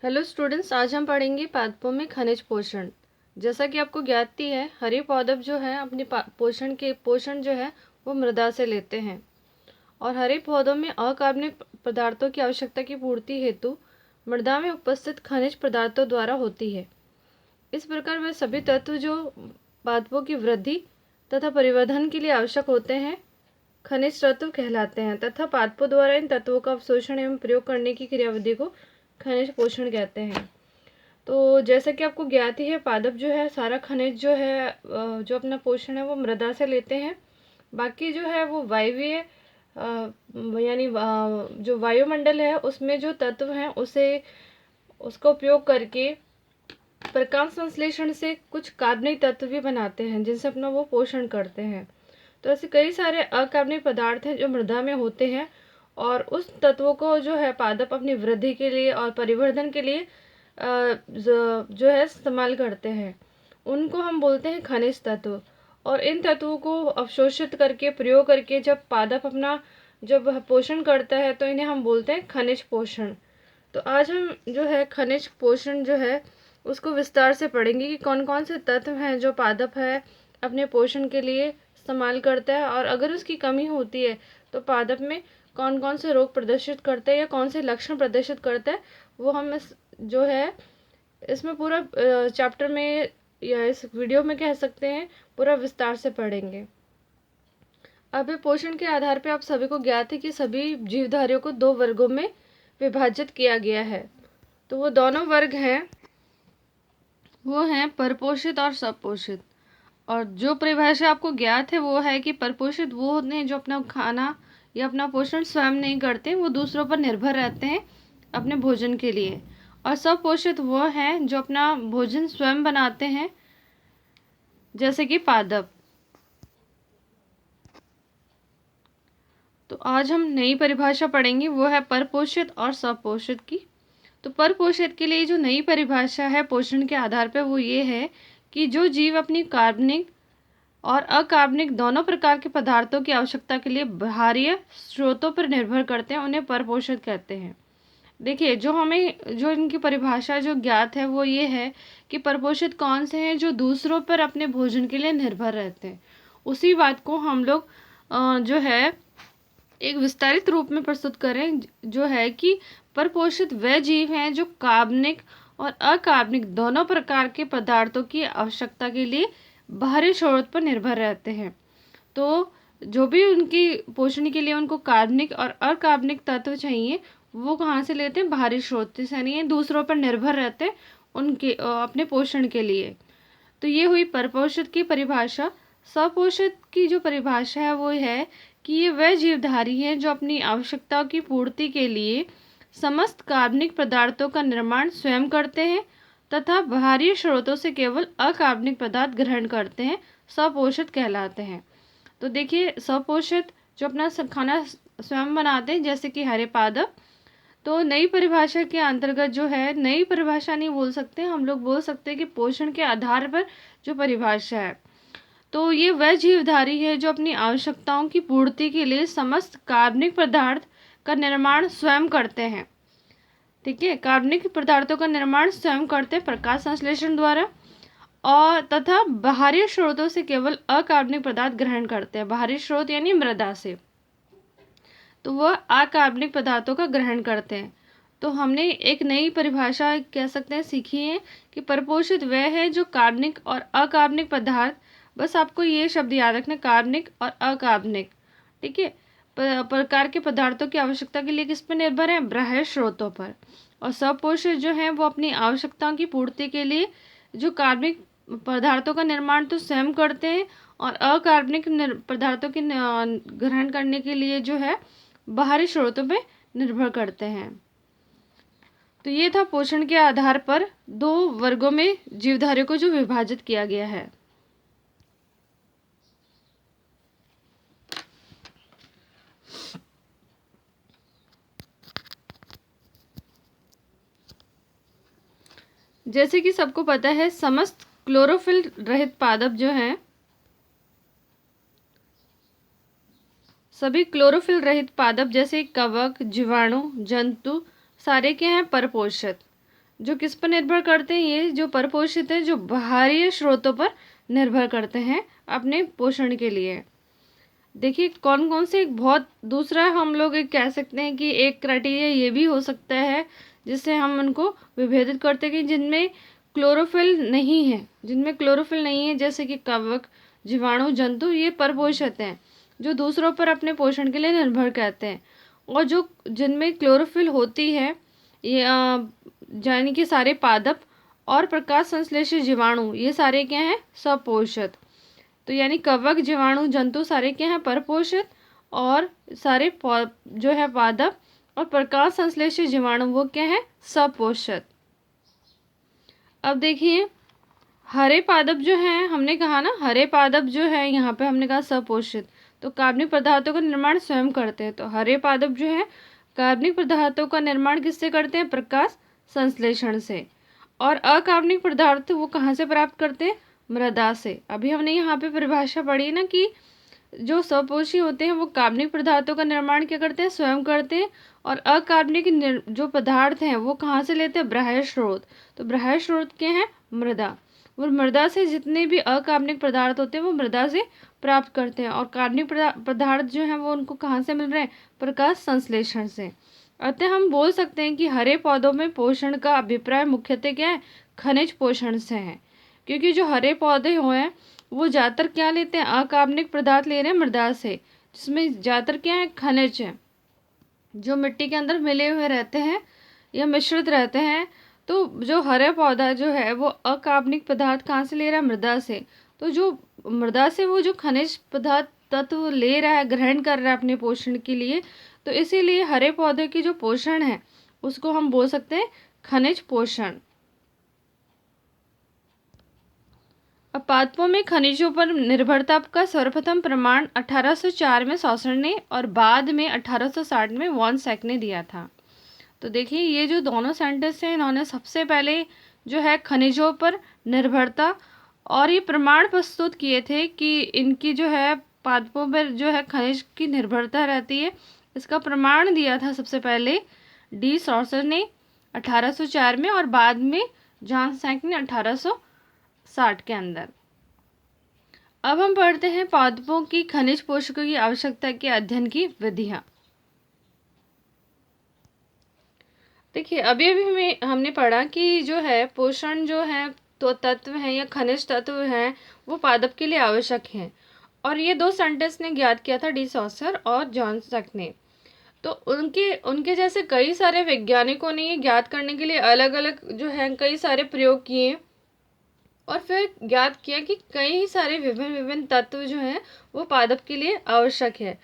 Hello students, आज हम पढ़ेंगे पादपों में खनिज पोषण। जैसा कि आपको ज्ञात ही है, हरे पादप जो है अपने पोषण जो है वो मृदा से लेते हैं और हरे पौधों में अकार्बनिक पदार्थों की आवश्यकता की पूर्ति हेतु मृदा में उपस्थित खनिज पदार्थों द्वारा होती है। इस प्रकार वे सभी तत्व जो पादपों की वृद्धि तथा परिवर्धन के लिए आवश्यक होते हैं खनिज तत्व कहलाते हैं तथा पादपों द्वारा इन तत्वों का अवशोषण एवं प्रयोग करने की क्रियाविधि को खनिज पोषण कहते हैं। तो जैसा कि आपको ज्ञात ही है, पादप जो है सारा खनिज जो है जो अपना पोषण है वो मृदा से लेते हैं। बाकी जो है वो वायवीय यानी जो वायुमंडल है उसमें जो तत्व हैं उसका उपयोग करके प्रकाश संश्लेषण से कुछ कार्बनिक तत्व भी बनाते हैं जिनसे अपना वो पोषण करते हैं। तो ऐसे कई सारे अकार्बनिक पदार्थ हैं जो मृदा में होते हैं और उस तत्वों को जो है पादप अपनी वृद्धि के लिए और परिवर्धन के लिए जो है इस्तेमाल करते हैं। उनको हम बोलते हैं खनिज तत्व। और इन तत्वों को अवशोषित करके प्रयोग करके जब पादप अपना जब पोषण करता है तो इन्हें हम बोलते हैं खनिज पोषण। तो आज हम जो है खनिज पोषण जो है उसको विस्तार से पढ़ेंगे कि कौन कौन से तत्व हैं जो पादप है अपने पोषण के लिए इस्तेमाल करता है, और अगर उसकी कमी होती है तो पादप में कौन कौन से रोग प्रदर्शित करता है या कौन से लक्षण प्रदर्शित करता है, वो हम जो है इसमें पूरा चैप्टर में या इस वीडियो में कह सकते हैं पूरा विस्तार से पढ़ेंगे। अब पोषण के आधार पर आप सभी को ज्ञात है कि सभी जीवधारियों को दो वर्गों में विभाजित किया गया है। तो वो दोनों वर्ग हैं वो हैं परपोषित और सपोषित। और जो परिभाषा आपको ज्ञात है वो है कि परपोषित वो होते हैं जो अपना खाना या अपना पोषण स्वयं नहीं करते, वो दूसरों पर निर्भर रहते हैं अपने भोजन के लिए। और सपोषित वो हैं जो अपना भोजन स्वयं बनाते हैं, जैसे कि पादप। तो आज हम नई परिभाषा पढ़ेंगे, वो है परपोषित और सपोषित की। तो परपोषित के लिए जो नई परिभाषा है पोषण के आधार पर वो ये है कि जो जीव अपनी कार्बनिक और अकार्बनिक दोनों प्रकार के पदार्थों की आवश्यकता के लिए बाहरी स्रोतों पर निर्भर करते हैं उन्हें परपोषित कहते हैं। देखिए, जो इनकी परिभाषा जो ज्ञात है वो ये है कि परपोषित कौन से हैं जो दूसरों पर अपने भोजन के लिए निर्भर रहते हैं। उसी बात को हम लोग जो है एक विस्तारित रूप में प्रस्तुत करें, जो है कि परपोषित वह जीव हैं जो कार्बनिक और अकार्बनिक दोनों प्रकार के पदार्थों की आवश्यकता के लिए बाहरी स्रोत पर निर्भर रहते हैं। तो जो भी उनकी पोषण के लिए उनको कार्बनिक और अकार्बनिक तत्व चाहिए वो कहाँ से लेते हैं? बाहरी स्रोत से, यानी दूसरों पर निर्भर रहते हैं उनके अपने पोषण के लिए। तो ये हुई परपोषित की परिभाषा। सपोषित की जो परिभाषा है वो है कि ये वह जीवधारी हैं जो अपनी आवश्यकताओं की पूर्ति के लिए समस्त कार्बनिक पदार्थों का निर्माण स्वयं करते हैं तथा बाहरी स्रोतों से केवल अकार्बनिक पदार्थ ग्रहण करते हैं, सपोषित कहलाते हैं। तो देखिए, सपोषित जो अपना खाना स्वयं बनाते हैं जैसे कि हरे पादप। तो नई परिभाषा के अंतर्गत जो है, नई परिभाषा नहीं बोल सकते, हम लोग बोल सकते हैं कि पोषण के आधार पर जो परिभाषा है, तो ये वह जीवधारी है जो अपनी आवश्यकताओं की पूर्ति के लिए समस्त कार्बनिक पदार्थ का निर्माण स्वयं करते हैं। ठीक है, कार्बनिक पदार्थों का निर्माण स्वयं करते हैं प्रकाश संश्लेषण द्वारा, और तथा बाहरी स्रोतों से केवल अकार्बनिक पदार्थ ग्रहण करते हैं। बाहरी स्रोत यानी मृदा से, तो वह अकार्बनिक पदार्थों का ग्रहण करते हैं। तो हमने एक नई परिभाषा कह सकते हैं सीखी है कि परपोषित वह है जो कार्बनिक और अकार्बनिक पदार्थ, बस आपको ये शब्द याद रखना, कार्बनिक और अकार्बनिक, ठीक है, प्रकार के पदार्थों की आवश्यकता के लिए किस पर निर्भर है? बाह्य स्रोतों पर। और सपोषित जो है वो अपनी आवश्यकताओं की पूर्ति के लिए जो कार्बनिक पदार्थों का निर्माण तो स्वयं करते हैं और अकार्बनिक पदार्थों के ग्रहण करने के लिए जो है बाहरी स्रोतों पे निर्भर करते हैं। तो ये था पोषण के आधार पर दो वर्गों में जीवधारियों को जो विभाजित किया गया है। जैसे कि सबको पता है, समस्त क्लोरोफिल रहित पादप जो हैं, सभी क्लोरोफिल रहित पादप जैसे कवक, जीवाणु, जंतु सारे के हैं परपोषित। जो किस पर निर्भर करते हैं, ये जो परपोषित है जो बाहरी स्रोतों पर निर्भर करते हैं अपने पोषण के लिए। देखिए कौन कौन से, एक बहुत दूसरा हम लोग एक कह सकते हैं कि एक क्राइटेरिया ये भी हो सकता है जिससे हम उनको विभेदित करते हैं कि जिनमें क्लोरोफिल नहीं है, जिनमें क्लोरोफिल नहीं है जैसे कि कवक, जीवाणु, जंतु, ये परपोषित हैं जो दूसरों पर अपने पोषण के लिए निर्भर करते हैं। और जो जिनमें क्लोरोफिल होती है ये यानी कि सारे पादप और प्रकाश संश्लेषित जीवाणु, ये सारे क्या हैं, सपोषित। तो यानी कवक, जीवाणु, जंतु सारे क्या हैं, परपोषित, और सारे जो है पादप और प्रकाश संश्लेषित जीवाणु वो क्या है, सपोषित। अब देखिए हरे पादप जो हैं, हमने कहा ना हरे पादप जो है यहाँ पे हमने कहा सपोषित, तो कार्बनिक पदार्थों का निर्माण स्वयं करते हैं। तो हरे पादप जो है कार्बनिक पदार्थों का निर्माण किससे करते हैं, प्रकाश संश्लेषण से। और अकार्बनिक पदार्थ वो कहाँ से प्राप्त करते हैं, मृदा से। अभी हमने यहाँ पे परिभाषा पढ़ी ना कि जो सपोषी होते हैं वो कार्बनिक पदार्थों का निर्माण क्या करते हैं, स्वयं करते हैं, और अकार्बनिक जो पदार्थ हैं वो कहाँ से लेते हैं, बाह्य स्रोत। तो बाह्य स्रोत क्या है, मृदा। वो मृदा से जितने भी अकार्बनिक पदार्थ होते हैं वो मृदा से प्राप्त करते हैं, और कार्बनिक पदार्थ जो हैं वो उनको कहाँ से मिल रहे हैं, प्रकाश संश्लेषण से। अतः हम बोल सकते हैं कि हरे पौधों में पोषण का अभिप्राय मुख्यतः क्या है, खनिज पोषण से है। क्योंकि जो हरे पौधे हुए वो ज़्यादातर क्या लेते हैं, अकार्बनिक पदार्थ ले रहे हैं मृदा से, जिसमें ज़्यादातर क्या है, खनिज है जो मिट्टी के अंदर मिले हुए रहते हैं या मिश्रित रहते हैं। तो जो हरे पौधा जो है वो अकार्बनिक पदार्थ कहाँ से ले रहा है, मृदा से। तो जो मृदा से वो जो खनिज पदार्थ तत्व ले रहा है, ग्रहण कर रहा है अपने पोषण के लिए, तो इसीलिए हरे पौधे की जो पोषण है उसको हम बोल सकते हैं खनिज पोषण। अब पादपों में खनिजों पर निर्भरता का सर्वप्रथम प्रमाण 1804 में सॉसर ने और बाद में 1860 में वॉन सैक ने दिया था। तो देखिए ये जो दोनों साइंटिस्ट हैं इन्होंने सबसे पहले जो है खनिजों पर निर्भरता और ये प्रमाण प्रस्तुत किए थे कि इनकी जो है पादपों पर जो है खनिज की निर्भरता रहती है। इसका प्रमाण दिया था सबसे पहले डी सॉसर ने 1804 में, और बाद में जॉन सैक ने 1860 के अंदर। अब हम पढ़ते हैं पादपों की खनिज पोषकों की आवश्यकता के अध्ययन की विधियां। देखिए अभी अभी हमने पढ़ा कि जो है पोषण जो है तो तत्व हैं या खनिज तत्व हैं वो पादप के लिए आवश्यक हैं, और ये दो साइंटिस्ट ने ज्ञात किया था, डी सॉसर और जॉन सैक ने। तो उनके जैसे कई सारे वैज्ञानिकों ने ये ज्ञात करने के लिए अलग अलग जो है कई सारे प्रयोग किए, और फिर ज्ञात किया कि कई सारे विभिन्न विभिन्न तत्व जो हैं वो पादप के लिए आवश्यक है।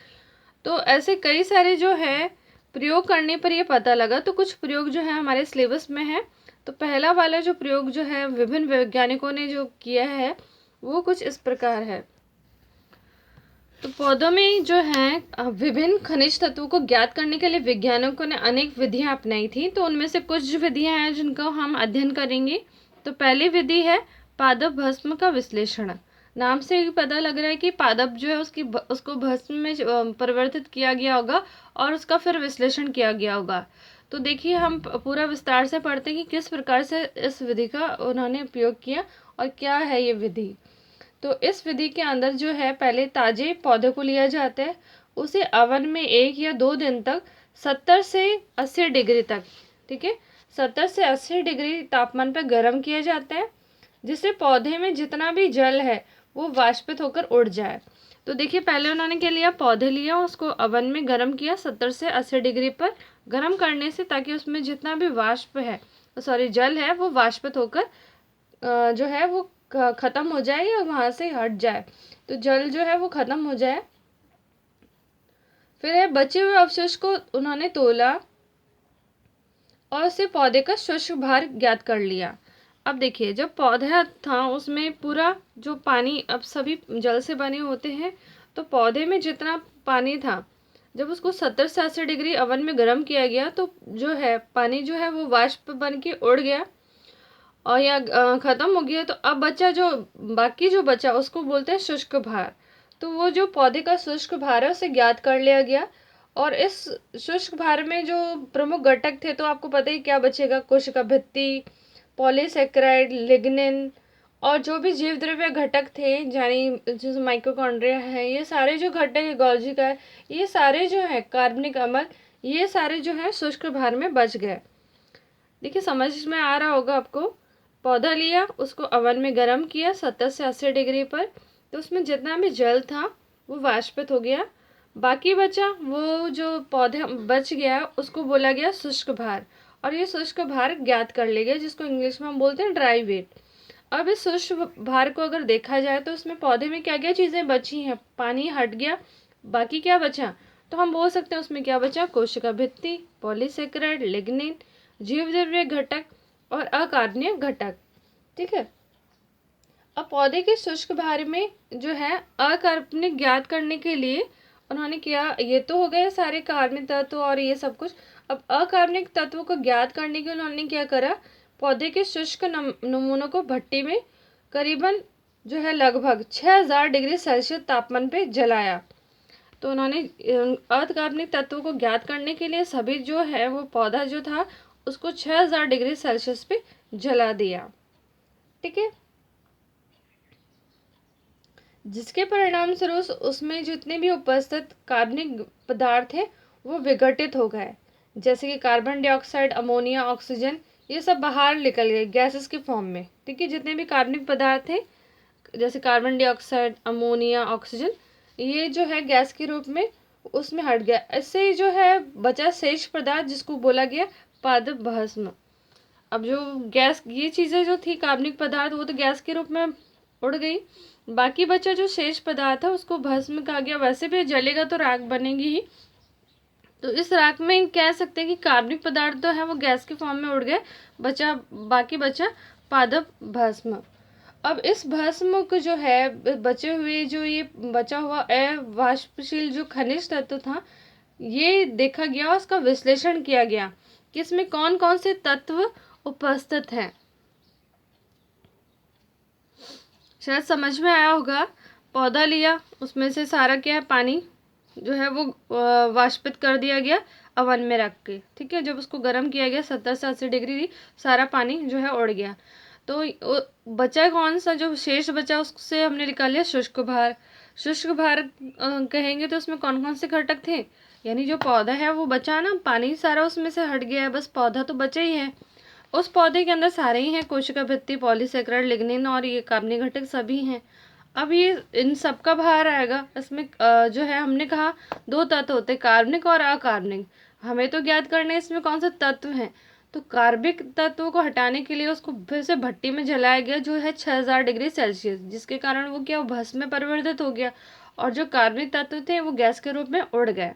तो ऐसे कई सारे जो है प्रयोग करने पर ये पता लगा। तो कुछ प्रयोग जो है हमारे सिलेबस में है। तो पहला वाला जो प्रयोग जो है विभिन्न वैज्ञानिकों ने जो किया है वो कुछ इस प्रकार है। तो पौधों में जो है विभिन्न खनिज तत्वों को ज्ञात करने के लिए वैज्ञानिकों ने अनेक विधियां अपनाई थी। तो उनमें से कुछ विधियां हैं जिनको हम अध्ययन करेंगे। तो पहली विधि है पादप भस्म का विश्लेषण। नाम से ही पता लग रहा है कि पादप जो है उसको भस्म में परिवर्तित किया गया होगा और उसका फिर विश्लेषण किया गया होगा। तो देखिए हम पूरा विस्तार से पढ़ते हैं कि किस प्रकार से इस विधि का उन्होंने उपयोग किया और क्या है ये विधि। तो इस विधि के अंदर जो है पहले ताजे पौधे को लिया जाता है, उसे ओवन में 1 या 2 दिन तक 70 से 80 डिग्री तक, ठीक है, 70 से 80 डिग्री तापमान पर गर्म किया जाता है, जिससे पौधे में जितना भी जल है वो वाष्पित होकर उड़ जाए। तो देखिए पहले उन्होंने क्या लिया, पौधे लिया, उसको ओवन में गर्म किया 70 से 80 डिग्री पर गर्म करने से, ताकि उसमें जितना भी जल है वो वाष्पित होकर जो है वो ख़त्म हो जाए या वहाँ से हट जाए। तो जल जो है वो ख़त्म हो जाए। फिर बचे हुए अवशेष को उन्होंने तोला और उससे पौधे का शुष्क भार ज्ञात कर लिया। अब देखिए जब पौधा था उसमें पूरा जो पानी, अब सभी जल से बने होते हैं, तो पौधे में जितना पानी था जब उसको 70 से 80 डिग्री ओवन में गर्म किया गया तो जो है पानी जो है वो वाष्प बन के उड़ गया और या ख़त्म हो गया। तो अब बाकी जो बचा उसको बोलते हैं शुष्क भार। तो वो जो पौधे का शुष्क भार है उसे ज्ञात कर लिया गया और इस शुष्क भार में जो प्रमुख घटक थे तो आपको पता ही क्या बचेगा, कोशिका भित्ति, पॉलीसेकेराइड, लिग्निन और जो भी जीव द्रव्य घटक थे यानी जैसे माइटोकॉन्ड्रिया है, ये सारे जो घटक है, गोल्गी का है, ये सारे जो है कार्बनिक अम्ल, ये सारे जो है शुष्क भार में बच गए। देखिए समझ में आ रहा होगा आपको। पौधा लिया, उसको ओवन में गर्म किया 70 से 80 डिग्री पर, तो उसमें जितना भी जल था वो वाष्पित हो गया। बाकी बचा वो जो पौधे बच गया उसको बोला गया शुष्क भार, और ये शुष्क भार ज्ञात कर लिया गया जिसको इंग्लिश में हम बोलते हैं ड्राई वेट। अब इस शुष्क भार को अगर देखा जाए तो उसमें पौधे में क्या क्या चीज़ें बची हैं, पानी हट गया, बाकी क्या बचा, तो हम बोल सकते हैं उसमें क्या बचा, कोशिका भित्ति, पॉलीसेकेराइड, लिग्निन, जीवद्रव्य घटक और अकार्बनिक घटक। ठीक है। अब पौधे के शुष्क भार में जो है अकार्बनिक ज्ञात करने के लिए उन्होंने किया, ये तो हो गए सारे कार्बनिक तत्व और ये सब कुछ। अब अकार्बनिक तत्वों को ज्ञात करने के लिए उन्होंने क्या करा, पौधे के शुष्क नमूनों को भट्टी में करीबन जो है लगभग 6000 डिग्री सेल्सियस तापमान पे जलाया। तो उन्होंने अकार्बनिक तत्वों को ज्ञात करने के लिए सभी जो है वो पौधा जो था उसको 6000 डिग्री सेल्सियस पे जला दिया। ठीक है। जिसके परिणाम स्वरूप उसमें जितने भी उपस्थित कार्बनिक पदार्थ थे वो विघटित हो गए, जैसे कि कार्बन डाइऑक्साइड, अमोनिया, ऑक्सीजन, ये सब बाहर निकल गए गैसेस के फॉर्म में। ठीक है। जितने भी कार्बनिक पदार्थ थे जैसे कार्बन डाइऑक्साइड, अमोनिया, ऑक्सीजन, ये जो है गैस के रूप में उसमें हट गया। इससे जो है बचा शेष पदार्थ जिसको बोला गया पादप भस्म। अब जो गैस ये चीज़ें जो थी कार्बनिक पदार्थ वो तो गैस के रूप में उड़ गई, बाकी बचा जो शेष पदार्थ है उसको भस्म कहा गया। वैसे भी जलेगा तो राख बनेगी ही, तो इस राख में कह सकते हैं कि कार्बनिक पदार्थ तो है वो गैस के फॉर्म में उड़ गए, बाकी बचा पादप भस्म। अब इस भस्म को जो है बचे हुए जो ये बचा हुआ अवाष्पशील जो खनिज तत्व था ये देखा गया, उसका विश्लेषण किया गया कि इसमें कौन कौन से तत्व उपस्थित हैं। शायद समझ में आया होगा। पौधा लिया, उसमें से सारा क्या है पानी जो है वो वाष्पित कर दिया गया अवन में रख के। ठीक है। जब उसको गर्म किया गया 70 से 80 डिग्री, सारा पानी जो है उड़ गया। तो बचा कौन सा, जो शेष बचा उससे हमने निकाल लिया शुष्क भार। शुष्क भार कहेंगे तो उसमें कौन कौन से घटक थे, यानी जो पौधा है वो बचा ना, पानी सारा उसमें से हट गया है, बस पौधा तो बचा ही है। उस पौधे के अंदर सारे ही हैं, कोशिका भित्ति, पॉलीसेकेराइड, लिग्निन और ये कार्बनिक घटक सभी हैं। अब ये इन सब का भार आएगा। इसमें जो है हमने कहा दो तत्व होते हैं, कार्बनिक और अकार्बनिक। हमें तो ज्ञात करने इसमें कौन से तत्व हैं, तो कार्बनिक तत्वों को हटाने के लिए उसको फिर से भट्टी में जलाया गया जो है 6000 डिग्री सेल्सियस, जिसके कारण वो क्या भस्म में परिवर्तित हो गया, और जो कार्बनिक तत्व थे वो गैस के रूप में उड़ गए।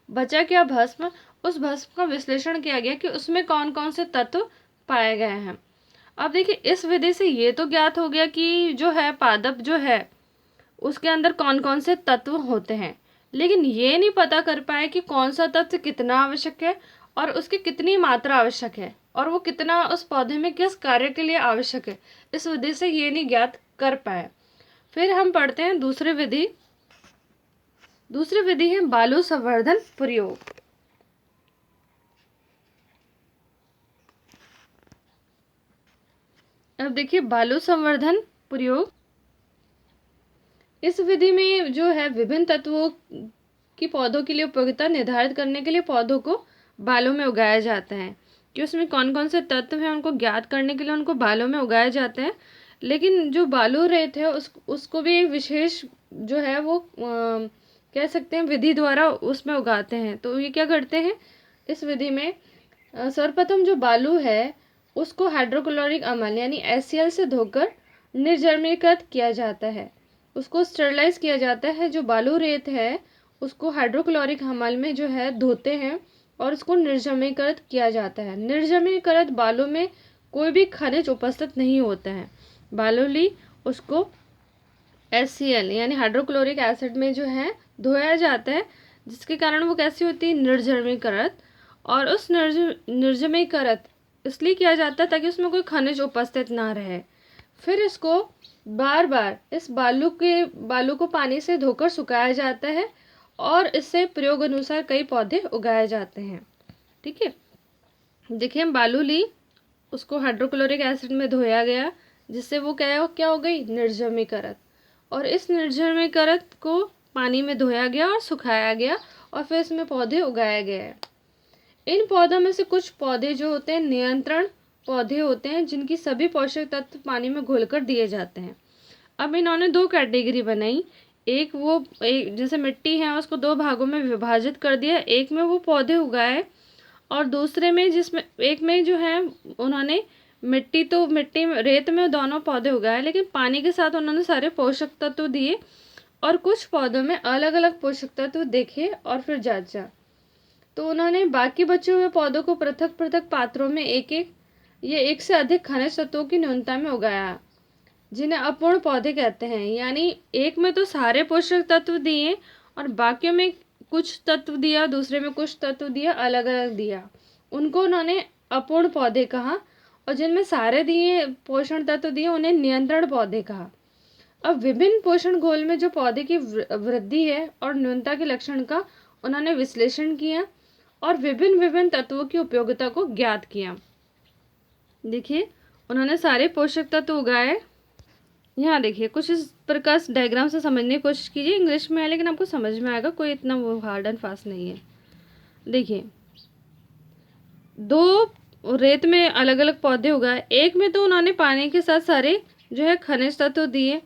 बचा क्या भस्म। उस भस्म का विश्लेषण किया गया कि उसमें कौन कौन से तत्व पाए गए हैं। अब देखिए इस विधि से ये तो ज्ञात हो गया कि जो है पादप जो है उसके अंदर कौन कौन से तत्व होते हैं, लेकिन ये नहीं पता कर पाए कि कौन सा तत्व कितना आवश्यक है और उसकी कितनी मात्रा आवश्यक है और वो कितना उस पौधे में किस कार्य के लिए आवश्यक है। इस विधि से ये नहीं ज्ञात कर पाए। फिर हम पढ़ते हैं दूसरी विधि। दूसरी विधि है बालू संवर्धन प्रयोग। अब देखिए बालू संवर्धन प्रयोग, इस विधि में जो है विभिन्न तत्वों की पौधों के लिए उपयोगिता निर्धारित करने के लिए पौधों को बालों में उगाया जाता है कि उसमें कौन कौन से तत्व हैं उनको ज्ञात करने के लिए उनको बालों में उगाया जाता है। लेकिन जो बालू रेत है उसको भी एक विशेष जो है वो कह सकते हैं विधि द्वारा उसमें उगाते हैं। तो ये क्या करते हैं इस विधि में, सर्वप्रथम जो बालू है उसको हाइड्रोक्लोरिक अम्ल यानी HCl से धोकर निर्जमीकृत किया जाता है, उसको स्टरलाइज किया जाता है। जो बालू रेत है उसको हाइड्रोक्लोरिक अम्ल में जो है धोते हैं और उसको निर्जमीकृत किया जाता है। निर्जमीकृत बालू में कोई भी खनिज उपस्थित नहीं होता है। बालू ली उसको HCl यानी हाइड्रोक्लोरिक एसिड में जो है धोया जाता है, जिसके कारण वो कैसी होती है, निर्जमीकृत। और उस निर्जमीकृत इसलिए किया जाता है ताकि उसमें कोई खनिज उपस्थित ना रहे। फिर इसको बार बार इस बालू को पानी से धोकर सुखाया जाता है और इससे प्रयोग अनुसार कई पौधे उगाए जाते हैं। ठीक है, देखिए हम बालू ली, उसको हाइड्रोक्लोरिक एसिड में धोया गया, जिससे वो क्या हो गई, निर्जमीकरण। और इस निर्जमीकरण को पानी में धोया गया और सुखाया गया और फिर इसमें पौधे उगाए गए। इन पौधों में से कुछ पौधे जो होते हैं नियंत्रण पौधे होते हैं, जिनकी सभी पोषक तत्व पानी में घोलकर दिए जाते हैं। अब इन्होंने दो कैटेगरी बनाई, एक जैसे मिट्टी है उसको दो भागों में विभाजित कर दिया, एक में वो पौधे उगाए और दूसरे में जिसमें एक में जो है उन्होंने मिट्टी में रेत में दोनों पौधे उगाए, लेकिन पानी के साथ उन्होंने सारे पोषक तत्व दिए और कुछ पौधों में अलग अलग पोषक तत्व देखे और फिर जांचा। तो उन्होंने बाकी बचे हुए पौधों को पृथक पृथक पात्रों में एक से अधिक खनिज तत्वों की न्यूनता में उगाया, जिन्हें अपूर्ण पौधे कहते हैं। यानी एक में तो सारे पोषक तत्व दिए और बाकियों में कुछ तत्व दिया, दूसरे में कुछ तत्व दिया, अलग अलग दिया, उनको उन्होंने अपूर्ण पौधे कहा। और जिनमें सारे दिए पोषण तत्व दिए उन्हें नियंत्रण पौधे कहा। अब विभिन्न पोषण घोल में जो पौधे की वृद्धि है और न्यूनता के लक्षण का उन्होंने विश्लेषण किया और विभिन्न विभिन्न तत्वों की उपयोगिता को ज्ञात किया। देखिए उन्होंने सारे पोषक तत्व उगाए। यहाँ देखिए कुछ इस प्रकार डायग्राम से समझने की कोशिश कीजिए, इंग्लिश में है लेकिन आपको समझ में आएगा, कोई इतना वो हार्ड एंड फास्ट नहीं है। देखिए दो रेत में अलग अलग पौधे उगाए, एक में तो उन्होंने पानी के साथ सारे जो है खनिज तत्व दिए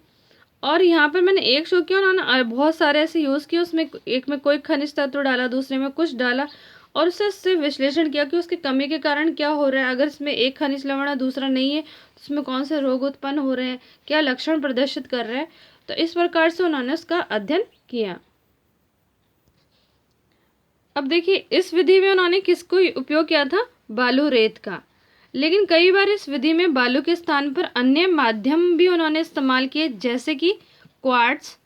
और यहाँ पर मैंने एक शो किया, उन्होंने बहुत सारे ऐसे यूज़ किए, उसमें एक में कोई खनिज तत्व डाला, दूसरे में कुछ डाला और उससे विश्लेषण किया कि उसकी कमी के कारण क्या हो रहा है। अगर इसमें एक खनिज लवण है दूसरा नहीं है तो इसमें कौन से रोग उत्पन्न हो रहे हैं, क्या लक्षण प्रदर्शित कर रहे हैं। तो इस प्रकार से उन्होंने उसका अध्ययन किया। अब देखिए इस विधि में उन्होंने किसको उपयोग किया था, बालू रेत का। लेकिन कई बार इस विधि में बालू के स्थान पर अन्य माध्यम भी उन्होंने इस्तेमाल किए, जैसे कि क्वार्ट्ज,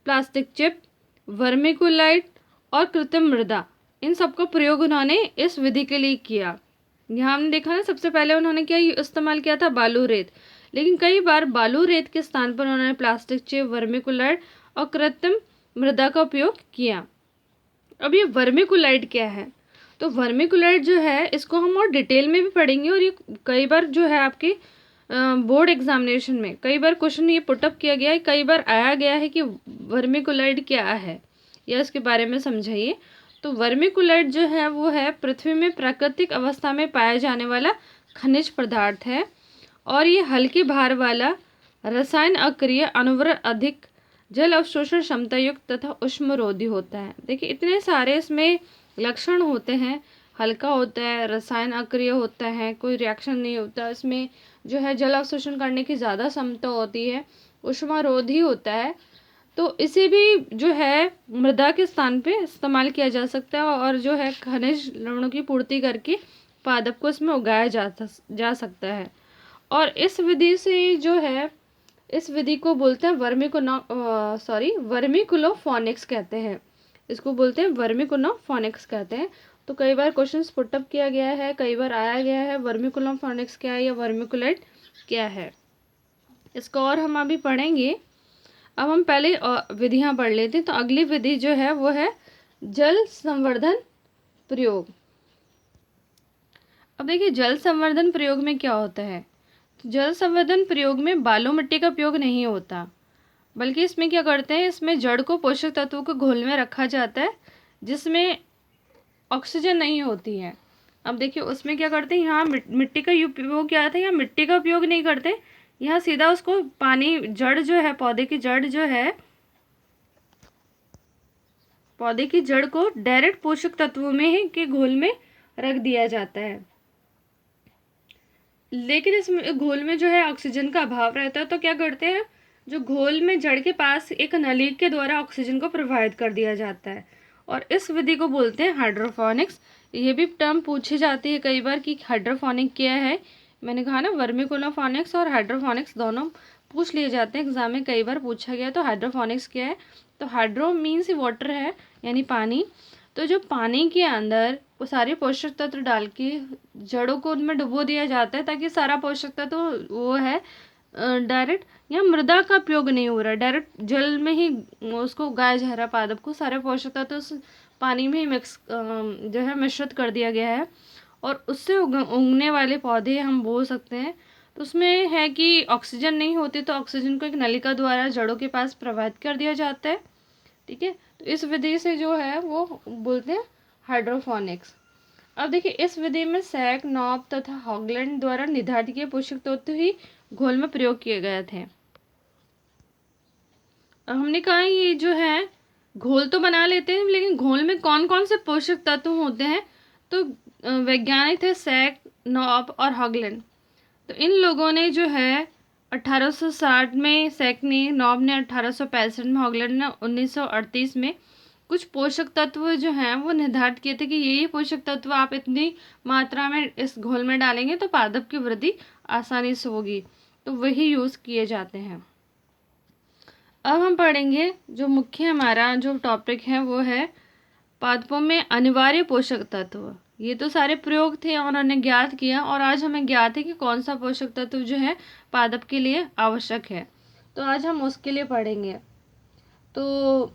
प्लास्टिक चिप, वर्मिकुलाइट और कृत्रिम मृदा। इन सब का प्रयोग उन्होंने इस विधि के लिए किया। यहाँ हमने देखा ना, सबसे पहले उन्होंने क्या इस्तेमाल किया था, बालू रेत, लेकिन कई बार बालू रेत के स्थान पर उन्होंने प्लास्टिक चिप, वर्मिकुलाइट और कृत्रिम मृदा का उपयोग किया। अब ये वर्मिकुलाइट क्या है, तो वर्मिकुलाइट जो है इसको हम और डिटेल में भी पढ़ेंगे और ये कई बार जो है आपके बोर्ड एग्जामिनेशन में कई बार क्वेश्चन ये पुटअप किया गया है, कई बार आया गया है कि वर्मिकुलाइट क्या है या इसके बारे में समझाइए। तो वर्मिकुलाइट जो है वो है पृथ्वी में प्राकृतिक अवस्था में पाया जाने वाला खनिज पदार्थ है और ये हल्की भार वाला, रसायन अक्रिय, अनुवर्त अधिक, जल अवशोषण क्षमता युक्त तथा उष्मरोधी होता है। देखिए इतने सारे इसमें लक्षण होते हैं, हल्का होता है, रसायन अक्रिय होता है, कोई रिएक्शन नहीं होता, इसमें जो है जल अवशोषण करने की ज़्यादा क्षमता होती है, उष्मारोधी होता है। तो इसे भी जो है मृदा के स्थान पे इस्तेमाल किया जा सकता है और जो है खनिज लवणों की पूर्ति करके पादप को इसमें उगाया जा सकता है। और इस विधि से जो है इस विधि को बोलते हैं वर्मिकुलोफोनिक्स कहते हैं, इसको बोलते हैं वर्मिकुलोफोनिक्स कहते हैं। तो कई बार क्वेश्चंस पुटअप किया गया है, कई बार आया गया है वर्मिकुलोफोनिक्स क्या है या वर्मिकुलाइट क्या है, इसको और हम अभी पढ़ेंगे। अब हम पहले विधियां पढ़ लेते हैं। तो अगली विधि जो है वो है जल संवर्धन प्रयोग। अब देखिए जल संवर्धन प्रयोग में क्या होता है, तो जल संवर्धन प्रयोग में बालू मिट्टी का उपयोग नहीं होता, बल्कि इसमें क्या करते हैं, इसमें जड़ को पोषक तत्वों को घोल में रखा जाता है जिसमें ऑक्सीजन नहीं होती है। अब देखिए उसमें क्या करते हैं, यहाँ मिट्टी का उपयोग क्या था, यहाँ मिट्टी का उपयोग नहीं करते, यहाँ सीधा उसको पानी, जड़ जो है पौधे की जड़ जो है, पौधे की जड़ को डायरेक्ट पोषक तत्वों में के घोल में रख दिया जाता है। लेकिन इस घोल में जो है ऑक्सीजन का अभाव रहता है, तो क्या करते हैं, जो घोल में जड़ के पास एक नली के द्वारा ऑक्सीजन को प्रवाहित कर दिया जाता है और इस विधि को बोलते हैं हाइड्रोफोनिक्स। ये भी टर्म पूछी जाती है कई बार कि हाइड्रोफोनिक क्या है। मैंने कहा ना वर्मिकुलोफोनिक्स और हाइड्रोफोनिक्स दोनों पूछ लिए जाते हैं एग्जाम में, कई बार पूछा गया। तो हाइड्रोफोनिक्स क्या है, तो हाइड्रो मीन्स वाटर है यानी पानी, तो जो पानी के अंदर वो सारे पोषक तत्व डाल के जड़ों को उनमें डुबो दिया जाता है ताकि सारा पोषक तत्व वो है डायरेक्ट यहाँ मृदा का उपयोग नहीं हो रहा, डायरेक्ट जल में ही उसको उगाया जा रहा है। पादप को सारे पोषक तत्व उस पानी में ही मिक्स जो है मिश्रित कर दिया गया है और उससे उगने वाले पौधे हम बोल सकते हैं। तो उसमें है कि ऑक्सीजन नहीं होती, तो ऑक्सीजन को एक नलिका द्वारा जड़ों के पास प्रवाहित कर दिया जाता है। ठीक है, तो इस विधि से जो है वो बोलते हैं हाइड्रोफोनिक्स। अब देखिए, इस विधि में सैक, नॉब तथा हॉगलैंड द्वारा निर्धारित किए पोषक तत्व ही घोल में प्रयोग किए गए थे। अब हमने कहा ये जो है घोल तो बना लेते हैं, लेकिन घोल में कौन कौन से पोषक तत्व होते हैं, तो वैज्ञानिक थे सैक, नॉब और हॉगलैंड। तो इन लोगों ने जो है 1860 में सैक ने, नॉब ने 1865 में, हॉगलैंड ने 1938 में कुछ पोषक तत्व जो हैं वो निर्धारित किए थे कि ये पोषक तत्व आप इतनी मात्रा में इस घोल में डालेंगे तो पादप की वृद्धि आसानी से होगी, तो वही यूज़ किए जाते हैं। अब हम पढ़ेंगे जो मुख्य हमारा जो टॉपिक है वो है पादपों में अनिवार्य पोषक तत्व। ये तो सारे प्रयोग थे और उन्होंने ज्ञात किया, और आज हमें ज्ञात है कि कौन सा पोषक तत्व जो है पादप के लिए आवश्यक है, तो आज हम उसके लिए पढ़ेंगे। तो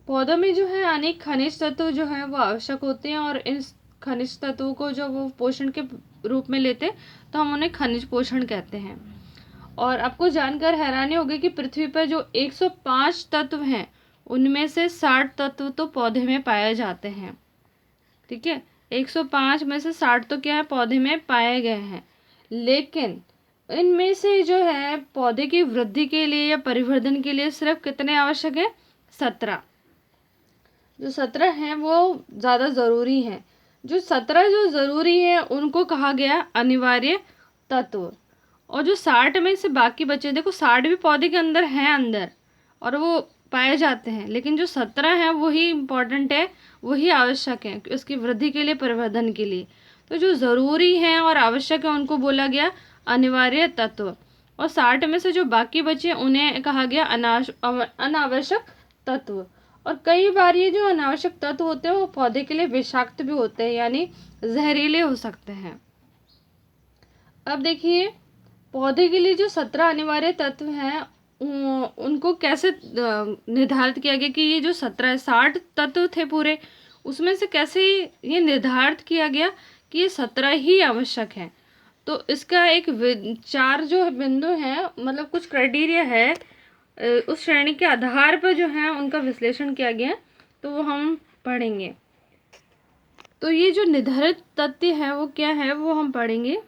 पौधों में जो है अनेक खनिज तत्व जो है वो आवश्यक होते हैं, और इन खनिज तत्वों को जब वो पोषण के रूप में लेते हैं तो हम उन्हें खनिज पोषण कहते हैं। और आपको जानकर हैरानी होगी कि पृथ्वी पर जो 105 तत्व हैं उनमें से 60 तत्व तो पौधे में पाए जाते हैं। ठीक है, 105 में से 60 तो क्या है, पौधे में पाए गए हैं। लेकिन इनमें से जो है पौधे की वृद्धि के लिए या परिवर्धन के लिए सिर्फ कितने आवश्यक है, 17। जो 17 हैं वो ज़्यादा ज़रूरी हैं। जो 17 जो ज़रूरी है उनको कहा गया अनिवार्य तत्व, और जो 60 में से बाकी बचे, देखो 60 भी पौधे के अंदर हैं अंदर और वो पाए जाते हैं, लेकिन जो 17 हैं वही इम्पॉर्टेंट है, वही आवश्यक है उसकी वृद्धि के लिए, परिवर्धन के लिए। तो जो ज़रूरी हैं और आवश्यक है उनको बोला गया अनिवार्य तत्व, और 60 में से जो बाकी बचे उन्हें कहा गया अनावश्यक तत्व। और कई बार ये जो अनावश्यक तत्व होते हैं वो पौधे के लिए विषाक्त भी होते हैं, यानी जहरीले हो सकते हैं। अब देखिए, पौधे के लिए जो 17 अनिवार्य तत्व हैं उनको कैसे निर्धारित किया गया कि ये जो 60 तत्व थे पूरे, उसमें से कैसे ये निर्धारित किया गया कि ये 17 ही आवश्यक हैं। तो इसका एक 4 जो बिंदु हैं, मतलब कुछ क्राइटेरिया है, उस श्रेणी के आधार पर जो है उनका विश्लेषण किया गया, तो वो हम पढ़ेंगे। तो ये जो निर्धारित तथ्य है वो क्या है वो हम पढ़ेंगे।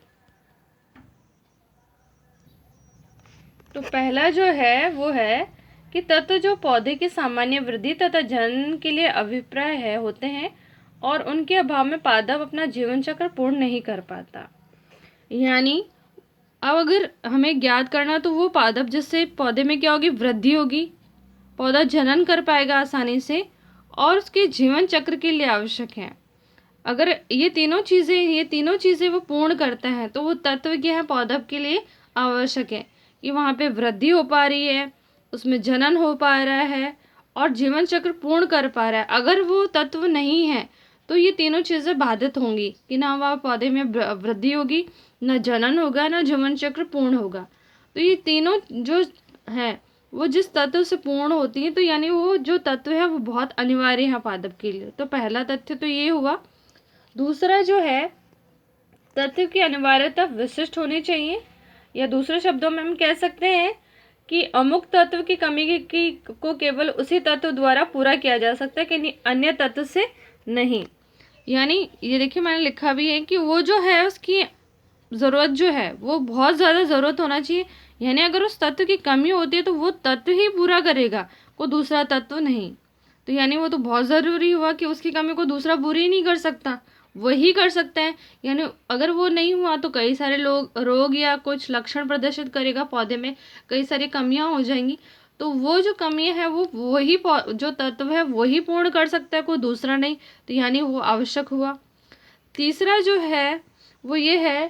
तो पहला जो है वो है कि तत्व जो पौधे की सामान्य वृद्धि तथा जनन के लिए अभिप्राय है होते हैं, और उनके अभाव में पादप अपना जीवन चक्र पूर्ण नहीं कर पाता। यानी अब अगर हमें ज्ञात करना, तो वो पादप जिससे पौधे में क्या होगी, वृद्धि होगी, पौधा जनन कर पाएगा आसानी से, और उसके जीवन चक्र के लिए आवश्यक है। अगर ये तीनों चीज़ें वो पूर्ण करता है, तो वो तत्व क्या है पादप के लिए आवश्यक है कि वहाँ पे वृद्धि हो पा रही है, उसमें जनन हो पा रहा है और जीवन चक्र पूर्ण कर पा रहा है। अगर वो तत्व नहीं है तो ये तीनों चीज़ें बाधित होंगी कि ना वह पौधे में वृद्धि होगी, ना जनन होगा, ना जीवन चक्र पूर्ण होगा। तो ये तीनों जो है वो जिस तत्व से पूर्ण होती है, तो यानी वो जो तत्व है वो बहुत अनिवार्य है पादप के लिए। तो पहला तथ्य तो ये हुआ। दूसरा जो है, तत्व की अनिवार्यता विशिष्ट होनी चाहिए, या दूसरे शब्दों में हम कह सकते हैं कि अमुक तत्व की कमी को केवल उसी तत्व द्वारा पूरा किया जा सकता है कि अन्य तत्व से नहीं। यानी ये देखिए मैंने लिखा भी है कि वो जो है उसकी ज़रूरत जो है वो बहुत ज़्यादा ज़रूरत होना चाहिए, यानी अगर उस तत्व की कमी होती है तो वो तत्व ही पूरा करेगा, कोई दूसरा तत्व नहीं। तो यानी वो तो बहुत ज़रूरी हुआ कि उसकी कमी को दूसरा पूरी ही नहीं कर सकता, वही कर सकते हैं। यानी अगर वो नहीं हुआ तो कई सारे रोग या कुछ लक्षण प्रदर्शित करेगा, पौधे में कई सारी कमियां हो जाएंगी। तो वो जो कमियां है वो वही जो तत्व है वही पूर्ण कर सकता है, कोई दूसरा नहीं। तो यानी वो आवश्यक हुआ। तीसरा जो है वो ये है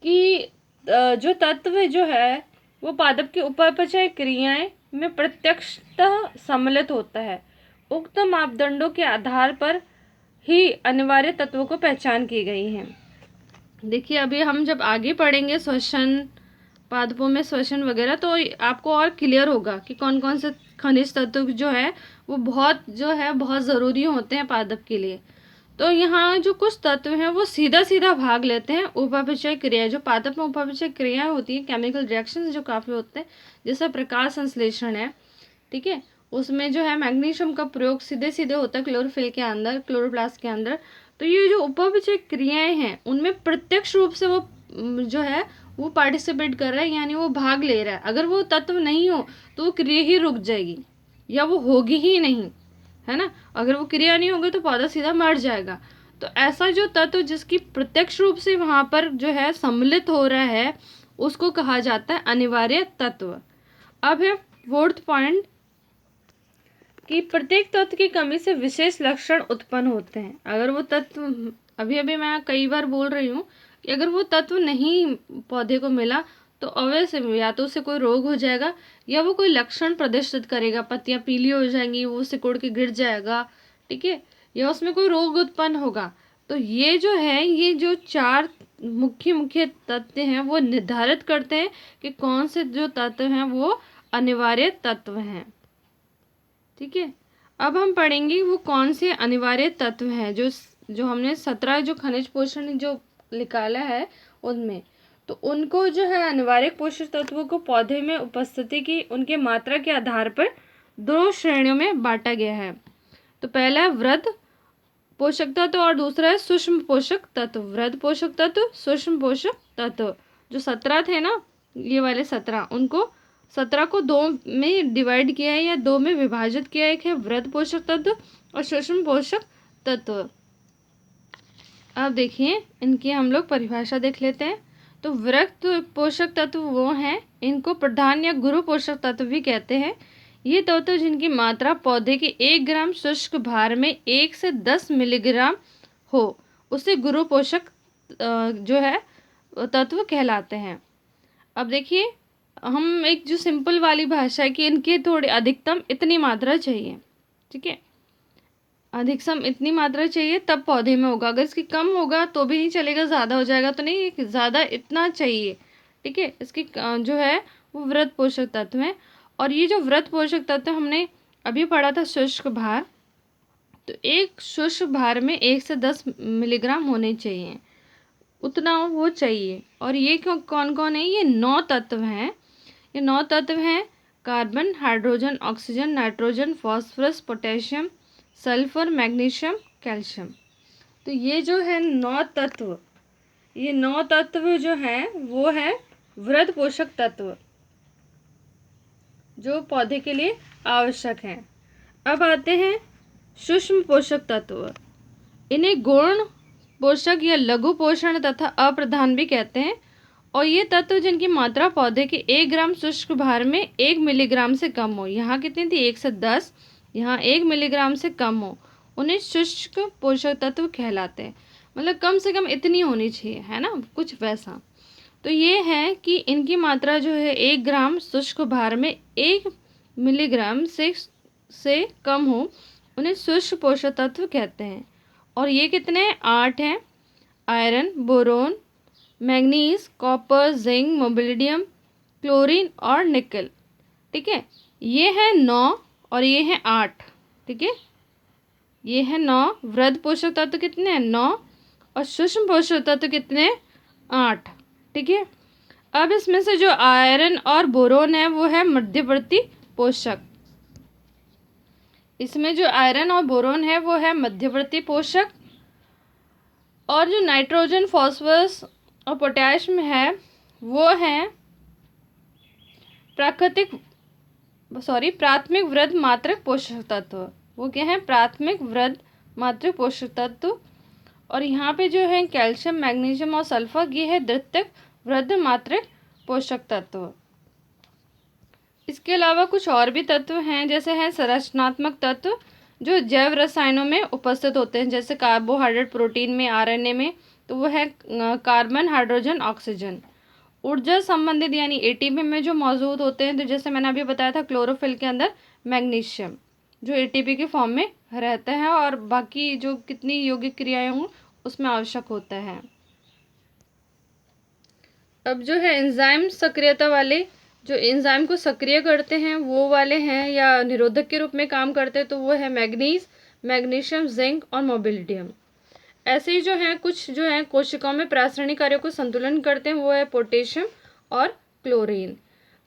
कि जो तत्व जो है वो पादप की उपापचय क्रियाएं में प्रत्यक्षतः सम्मिलित होता है। उक्त मापदंडों के आधार पर ही अनिवार्य तत्वों को पहचान की गई है। देखिए अभी हम जब आगे पढ़ेंगे श्वसन पादपों में श्वसन वगैरह, तो आपको और क्लियर होगा कि कौन कौन से खनिज तत्व जो है वो बहुत ज़रूरी होते हैं पादप के लिए। तो यहाँ जो कुछ तत्व हैं वो सीधा सीधा भाग लेते हैं उपापचय क्रिया। जो पादप में उपापचय क्रियाएं होती हैं, केमिकल रिएक्शंस जो काफ़ी होते हैं, जैसे प्रकाश संश्लेषण है, ठीक है, उसमें जो है मैग्नीशियम का प्रयोग सीधे सीधे होता है क्लोरोफिल के अंदर, क्लोरोप्लास्ट के अंदर। तो ये जो उपापचय क्रियाएं हैं उनमें प्रत्यक्ष रूप से वो जो है वो पार्टिसिपेट कर रहा है, यानी वो भाग ले रहा है। अगर वो तत्व नहीं हो तो वो क्रिया ही रुक जाएगी या वो होगी ही नहीं, है ना। अगर वो क्रिया नहीं होगी तो पौधा सीधा मर जाएगा। तो ऐसा जो तत्व जिसकी प्रत्यक्ष रूप से वहाँ पर जो है सम्मिलित हो रहा है उसको कहा जाता है अनिवार्य तत्व। अब है फोर्थ पॉइंट कि प्रत्येक तत्व की कमी से विशेष लक्षण उत्पन्न होते हैं। अगर वो तत्व, अभी अभी मैं कई बार बोल रही हूँ कि अगर वो तत्व नहीं पौधे को मिला तो अवश्य या तो उसे कोई रोग हो जाएगा या वो कोई लक्षण प्रदर्शित करेगा, पत्तियां पीली हो जाएंगी, वो सिकुड़ के गिर जाएगा, ठीक है, या उसमें कोई रोग उत्पन्न होगा। तो ये जो है, ये जो 4 मुख्य तत्व हैं वो निर्धारित करते हैं कि कौन से जो तत्व हैं वो अनिवार्य तत्व हैं, ठीक है। अब हम पढ़ेंगे वो कौन से अनिवार्य तत्व हैं जो हमने 17 जो खनिज पोषण जो निकाला है उनमें। तो उनको जो है अनिवार्य पोषक तत्वों को पौधे में उपस्थिति की उनके मात्रा के आधार पर 2 श्रेणियों में बांटा गया है। तो पहला है वृद्ध पोषक तत्व और दूसरा है सूक्ष्म पोषक तत्व। वृद्ध पोषक तत्व, सूक्ष्म पोषक तत्व। जो 17 थे ना, ये वाले 17, उनको 17 को 2 में डिवाइड किया है या 2 में विभाजित किया है। एक है वृद्ध पोषक तत्व और सूक्ष्म पोषक तत्व। अब देखिए इनकी हम लोग परिभाषा देख लेते हैं। तो वृद्ध पोषक तत्व वो हैं, इनको प्रधान या गुरु पोषक तत्व भी कहते हैं। ये तत्व जिनकी मात्रा पौधे के 1 ग्राम शुष्क भार में 1 से 10 मिलीग्राम हो उसे गुरु पोषक जो है तत्व कहलाते हैं। अब देखिए हम एक जो सिंपल वाली भाषा है कि इनके थोड़े अधिकतम इतनी मात्रा चाहिए, ठीक है, अधिकतम इतनी मात्रा चाहिए तब पौधे में होगा। अगर इसकी कम होगा तो भी नहीं चलेगा, ज़्यादा हो जाएगा तो नहीं, ज़्यादा इतना चाहिए, ठीक है। इसकी जो है वो वृद्ध पोषक तत्व है। और ये जो वृद्ध पोषक तत्व हमने अभी पढ़ा था शुष्क भार, तो एक शुष्क भार में 1 से 10 मिलीग्राम होने चाहिए, उतना वो चाहिए। और ये कौन कौन है? ये 9 तत्व हैं। ये 9 तत्व हैं carbon, hydrogen, oxygen, nitrogen, phosphorus, potassium, sulphur, magnesium, calcium. तो ये जो है 9 तत्व, ये 9 तत्व जो हैं वो है वृद्ध पोषक तत्व जो पौधे के लिए आवश्यक हैं। अब आते हैं सूक्ष्म पोषक तत्व। इन्हें गौण पोषक या लघु पोषण तथा अप्रधान भी कहते हैं। और ये तत्व जिनकी मात्रा पौधे के 1 ग्राम शुष्क भार में 1 मिलीग्राम से कम हो, यहाँ कितनी थी 1 से 10, यहाँ 1 मिलीग्राम से कम हो, उन्हें शुष्क पोषक तत्व कहलाते हैं। मतलब कम से कम इतनी होनी चाहिए, है ना, कुछ वैसा। तो ये है कि इनकी मात्रा जो है 1 ग्राम शुष्क भार में 1 मिलीग्राम से कम हो, उन्हें शुष्क पोषक तत्व कहते हैं। और ये कितने 8 हैं? Iron, boron, manganese, copper, zinc, molybdenum, chlorine और निकल, ठीक है। ये है 9 और ये है 8, ठीक है। ये है 9। वृद्ध पोषक तत्व कितने हैं? 9। और सूक्ष्म पोषक तत्व कितने? 8, ठीक है। अब इसमें से जो आयरन और बोरोन है वो है मध्यवर्ती पोषक। इसमें जो आयरन और बोरोन है वो है मध्यवर्ती पोषक। और जो नाइट्रोजन, फॉस्फोरस और पोटेशियम है वो है प्राथमिक वृद्ध मात्रक पोषक तत्व। वो क्या है? प्राथमिक वृद्ध मात्रक पोषक तत्व। और यहाँ पे जो है कैल्शियम, मैग्नीशियम और सल्फर, ये है द्वितीयक वृद्ध मात्रक पोषक तत्व। इसके अलावा कुछ और भी तत्व हैं, जैसे हैं संरचनात्मक तत्व जो जैव रसायनों में उपस्थित होते हैं, जैसे कार्बोहाइड्रेट, प्रोटीन में, आरएनए में, तो वो है कार्बन, हाइड्रोजन, ऑक्सीजन। ऊर्जा संबंधित यानी एटीपी में जो मौजूद होते हैं, तो जैसे मैंने अभी बताया था क्लोरोफिल के अंदर मैग्नीशियम जो एटीपी के फॉर्म में रहता है और बाकी जो कितनी यौगिक क्रियाएं हों उसमें आवश्यक होता है। अब जो है एंजाइम सक्रियता वाले, जो एंजाइम को सक्रिय करते हैं वो वाले हैं या निरोधक के रूप में काम करते हैं, तो वो है मैग्नीज, मैग्नीशियम, जिंक और मोबिलिडियम। ऐसे ही जो है कुछ जो है कोशिकाओं में प्रासरणिक कार्यों को संतुलन करते हैं, वो है पोटेशियम और क्लोरीन।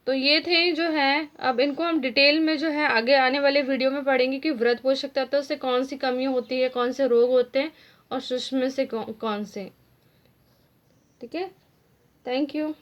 तो ये थे जो है, अब इनको हम डिटेल में जो है आगे आने वाले वीडियो में पढ़ेंगे कि वृत्त पोषक तत्व से कौन सी कमी होती है, कौन से रोग होते हैं और सूक्ष्म से कौन से। ठीक है, थैंक यू।